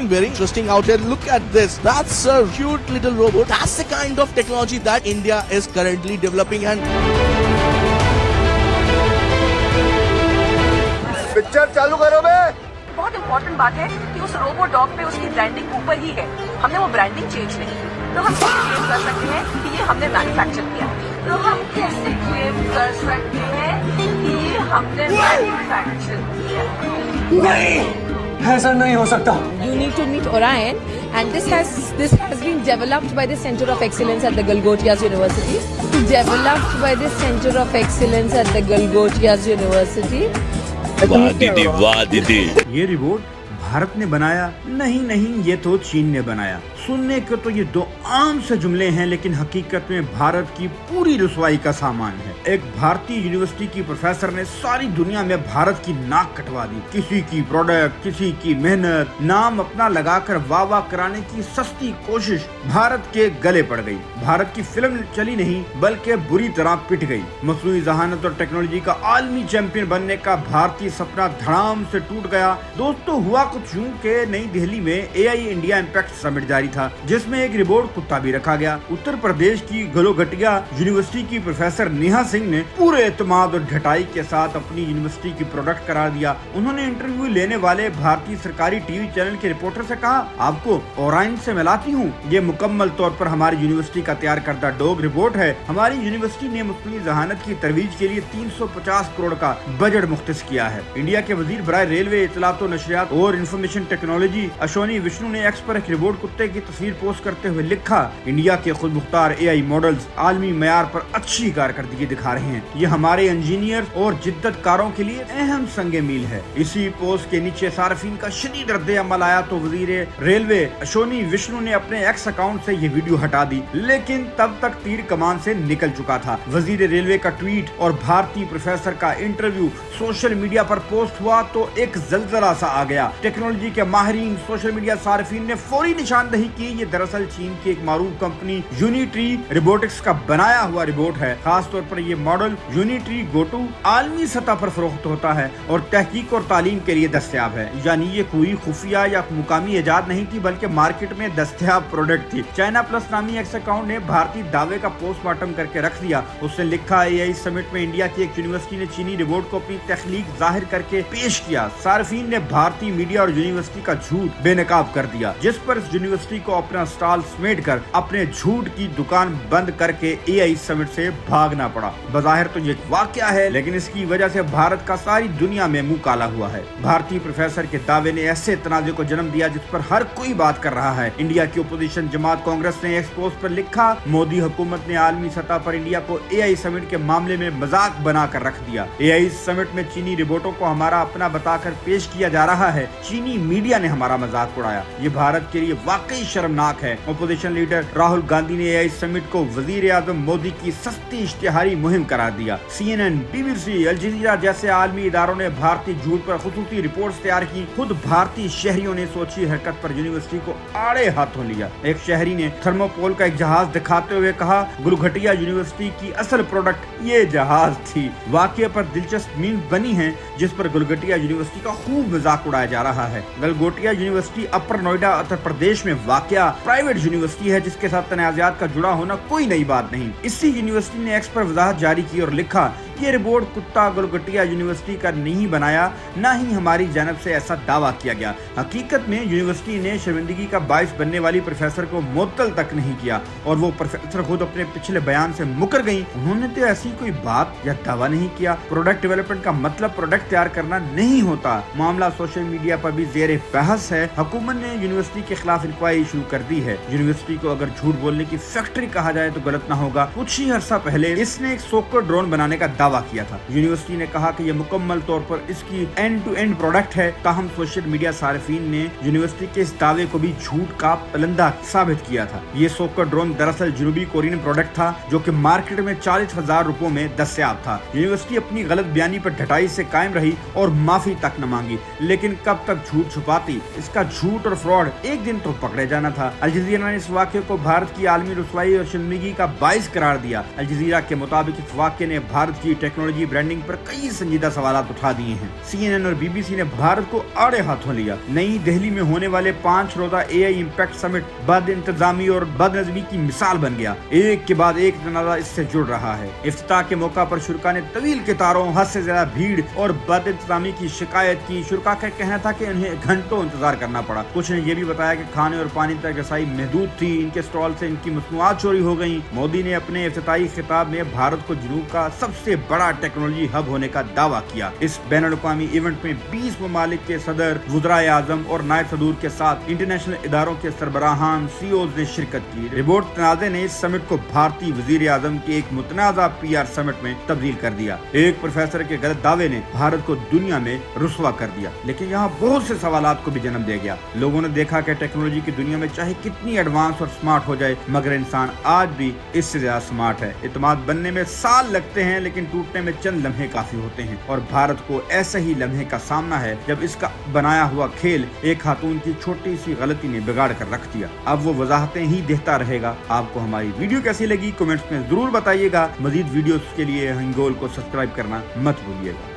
something very interesting out here. Look at this. That's a cute little robot. That's the kind of technology that India is currently developing. And picture चालू करो बे। बहुत important बात है कि उस robo dog पे उसकी branding ऊपर ही है, हमने वो ब्रांडिंग चेंज नहीं की। तो हम क्लेम कर सकते हैं कि ये हमने मैन्युफैक्चर किया। तो हम कैसे क्लेम कर सकते हैं कि ये हमने मैन्युफैक्चर किया? नहीं, ऐसा नहीं हो सकता। You need to meet Orion, and this has been developed by the Center of Excellence at the Galgotias University. Developed by the Center of Excellence at the Galgotias University. वाह दीदी, वाह दीदी। ये रिबोट भारत ने बनाया नहीं, ये तो चीन ने बनाया। सुनने के तो ये दो आम से जुमले हैं, लेकिन हकीकत में भारत की पूरी रुसवाई का सामान है। एक भारतीय यूनिवर्सिटी की प्रोफेसर ने सारी दुनिया में भारत की नाक कटवा दी। किसी की प्रोडक्ट, किसी की मेहनत, नाम अपना लगाकर वाह कराने की सस्ती कोशिश भारत के गले पड़ गई। भारत की फिल्म चली नहीं, बल्कि बुरी तरह पिट गई। मसनूई जहानत और टेक्नोलॉजी का आलमी चैंपियन बनने का भारतीय सपना धड़ाम से टूट गया। दोस्तों, हुआ कुछ यूं कि नई दिल्ली में AI इंडिया इम्पैक्ट समिट जारी था, जिसमें एक रिबोट कुत्ता भी रखा गया। उत्तर प्रदेश की गलोगटिया यूनिवर्सिटी की प्रोफेसर नेहा सिंह ने पूरे एतमाद और ढटाई के साथ अपनी यूनिवर्सिटी की प्रोडक्ट करार दिया। उन्होंने इंटरव्यू लेने वाले भारतीय सरकारी टीवी चैनल के रिपोर्टर से कहा, आपको ओराइन से मिलाती हूँ, ये मुकम्मल तौर पर हमारी यूनिवर्सिटी का तैयार करदा डॉग रिबोट है। हमारी यूनिवर्सिटी ने मुस्लिम जहानत की तरवीज के लिए 350 करोड़ का बजट मुख्तस किया है। इंडिया के वजीर बराए रेलवे, इत्तलात व नशरियात और इंफॉर्मेशन टेक्नोलॉजी अश्विनी विष्णु ने एक्स पर एक रिबोट कुत्ते की तस्वीर पोस्ट करते हुए लिखा, इंडिया के खुद मुख्तार AI मॉडल्स आलमी मयार पर अच्छी कारकर्दगी दिखा रहे हैं। ये हमारे इंजीनियर और जिद्दतकारों के लिए अहम संगे मील है। इसी पोस्ट के नीचे सार्फिन का शदीद रद्द-ए-अमल आया तो वजीर रेलवे अश्विनी विष्णु ने अपने एक्स अकाउंट से ये वीडियो हटा दी, लेकिन तब तक तीर कमान से निकल चुका था। वजीर रेलवे का ट्वीट और भारतीय प्रोफेसर का इंटरव्यू सोशल मीडिया पर पोस्ट हुआ तो एक जलजला सा आ गया। टेक्नोलॉजी के माहिरीन, सोशल मीडिया सार्फिन ने फौरी निशानदही की ये दरअसल चीन की एक मारूफ कंपनी यूनिट्री रोबोटिक्स का बनाया हुआ रिबोट है। खास तौर पर ये मॉडल यूनिट्री गोटू आलमी सतह पर फरोख्त होता है और तहकीक और तालीम के लिए दस्तयाब है। यानी ये कोई खुफिया या मुकामी इजाद नहीं थी, बल्कि मार्केट में दस्तयाब प्रोडक्ट थी। चाइना प्लस नामी एक्स अकाउंट ने भारतीय दावे का पोस्टमार्टम करके रख दिया। उसने लिखा, AI समिट में इंडिया की एक यूनिवर्सिटी ने चीनी रिबोट को अपनी तख्लीक जाहिर करके पेश किया। सार्फिन ने भारतीय मीडिया और यूनिवर्सिटी का झूठ बेनकाब कर दिया, जिस पर इस यूनिवर्सिटी को अपना स्टॉल समेट कर अपने झूठ की दुकान बंद करके AI समिट से भागना पड़ा। बज़ाहिर तो ये वाकया है, लेकिन इसकी वजह से भारत का सारी दुनिया में मुंह काला हुआ है। भारतीय प्रोफेसर के दावे ने ऐसे तनाज़े को जन्म दिया जिस पर हर कोई बात कर रहा है। इंडिया की अपोजिशन जमात कांग्रेस ने एक पोस्ट पर लिखा, मोदी हुकूमत ने आलमी सतह पर इंडिया को AI समिट के मामले में मजाक बना कर रख दिया। AI समिट में चीनी रिबोटों को हमारा अपना बताकर पेश किया जा रहा है। चीनी मीडिया ने हमारा मजाक उड़ाया। ये भारत के लिए वाकई शर्मनाक है। अपोजिशन लीडर राहुल गांधी ने AI समिट को वजीर आजम मोदी की सस्ती इश्तिहारी मुहिम करार दिया। CNN, BBC, अल जज़ीरा जैसे आलमी इदारों ने भारतीय झूठ पर खुसूसी रिपोर्ट्स तैयार की। खुद भारतीय शहरियों ने सोची हरकत पर यूनिवर्सिटी को आड़े हाथों लिया। एक शहरी ने थर्मोपोल का एक जहाज दिखाते हुए कहा, गलगोटिया यूनिवर्सिटी की असल प्रोडक्ट ये जहाज थी। वाकये पर दिलचस्प मीम बनी है, जिस पर गलगोटिया यूनिवर्सिटी का खूब मजाक उड़ाया जा रहा है। गलगोटिया यूनिवर्सिटी अपर नोएडा उत्तर प्रदेश में वाकया प्राइवेट यूनिवर्सिटी है, जिसके साथ तनाज़ात का जुड़ा होना कोई नई बात नहीं। इसी यूनिवर्सिटी ने एक्स पर वजाहत जारी की और लिखा, ये रिबोट कुत्ता गलगोटिया यूनिवर्सिटी का नहीं बनाया, न ही हमारी जानब से ऐसा दावा किया गया। हकीकत में यूनिवर्सिटी ने शर्मिंदगी का बाइस बनने वाली प्रोफेसर को मुअत्तल तक नहीं किया और वो प्रोफेसर खुद अपने पिछले बयान से मुकर गई। उन्होंने तो ऐसी कोई बात या दावा नहीं किया। प्रोडक्ट डेवलपमेंट का मतलब प्रोडक्ट तैयार करना नहीं होता। मामला सोशल मीडिया पर भी ज़ेरे बहस है। हुकूमत ने यूनिवर्सिटी के खिलाफ इंक्वायरी शुरू कर दी है। यूनिवर्सिटी को अगर झूठ बोलने की फैक्ट्री कहा जाए तो गलत न होगा। कुछ ही अर्सा पहले इसने एक सोकर ड्रोन बनाने का दावा किया था। यूनिवर्सिटी ने कहा कि यह मुकम्मल तौर पर इसकी एंड टू एंड प्रोडक्ट है। ताहम सोशल मीडिया सार्फिन ने यूनिवर्सिटी के इस दावे को भी झूठ का पलंदा साबित किया था। ये सोकर ड्रोन दरअसल जनूबी कोरियन प्रोडक्ट था, जो कि मार्केट में 40,000 रुपयों में दस्तयाब था। यूनिवर्सिटी अपनी गलत बयानी पर ढटाई से कायम रही और माफी तक न मांगी, लेकिन कब तक झूठ छुपाती। इसका झूठ और फ्रॉड एक दिन तो पकड़े जाना था। अल जज़ीरा ने इस वाक़े को भारत की आलमी रुसवाई और शर्मिंदगी का बाइस करार दिया। अल जज़ीरा के मुताबिक इस वाक़े ने भारत की टेक्नोलॉजी ब्रांडिंग पर कई संजीदा सवाल उठा दिए हैं। CNN और BBC ने भारत को आड़े हाथों लिया। नई दिल्ली में होने वाले 5 रोजा AI इम्पैक्ट समिट बद इंतजामी और बदनज़मी की मिसाल बन गया। एक के बाद एक तनाज़ा इससे जुड़ रहा है। इफ्तिताह के मौका पर शुरा ने तवील कतारों, हद से ज्यादा भीड़ और बद इंतजामी की शिकायत की। शुरा का कहना था कि उन्हें घंटों इंतजार करना पड़ा। कुछ ने यह भी बताया कि खाने और पानी तक रसाई महदूद थी, इनके स्टॉल से इनकी मसनूआत चोरी हो गई। मोदी ने अपने इफ्तिताही खिताब में भारत को जुनूब का सबसे बड़ा टेक्नोलॉजी हब होने का दावा किया। इस बैनुल-अक़वामी इवेंट में 20 ममालिक के सदर, वज़राए आज़म और नायब सदूर के साथ इंटरनेशनल इदारों के सरबराहान, CEOs ने शिरकत की। रिपोर्ट तनाज़े ने इस समिट को भारतीय वज़ीर आज़म के एक मुतनाज़ा PR समिट में तब्दील कर दिया। एक प्रोफेसर के गलत दावे ने भारत को दुनिया में रुस्वा कर दिया, लेकिन यहाँ बहुत से सवालात को भी जन्म दे गया। लोगों ने देखा कि टेक्नोलॉजी की दुनिया में चाहे कितनी एडवांस और स्मार्ट हो जाए, मगर इंसान आज भी इससे ज्यादा स्मार्ट है। इत्मीनान बनने में साल लगते हैं, लेकिन टूटने में चंद लम्हे काफी होते हैं। और भारत को ऐसे ही लम्हे का सामना है जब इसका बनाया हुआ खेल एक खातून की छोटी सी गलती ने बिगाड़ कर रख दिया। अब वो वजाहतें ही देता रहेगा। आपको हमारी वीडियो कैसी लगी कमेंट्स में जरूर बताइएगा। मजीद वीडियोस के लिए हिंगोल को सब्सक्राइब करना मत भूलिएगा।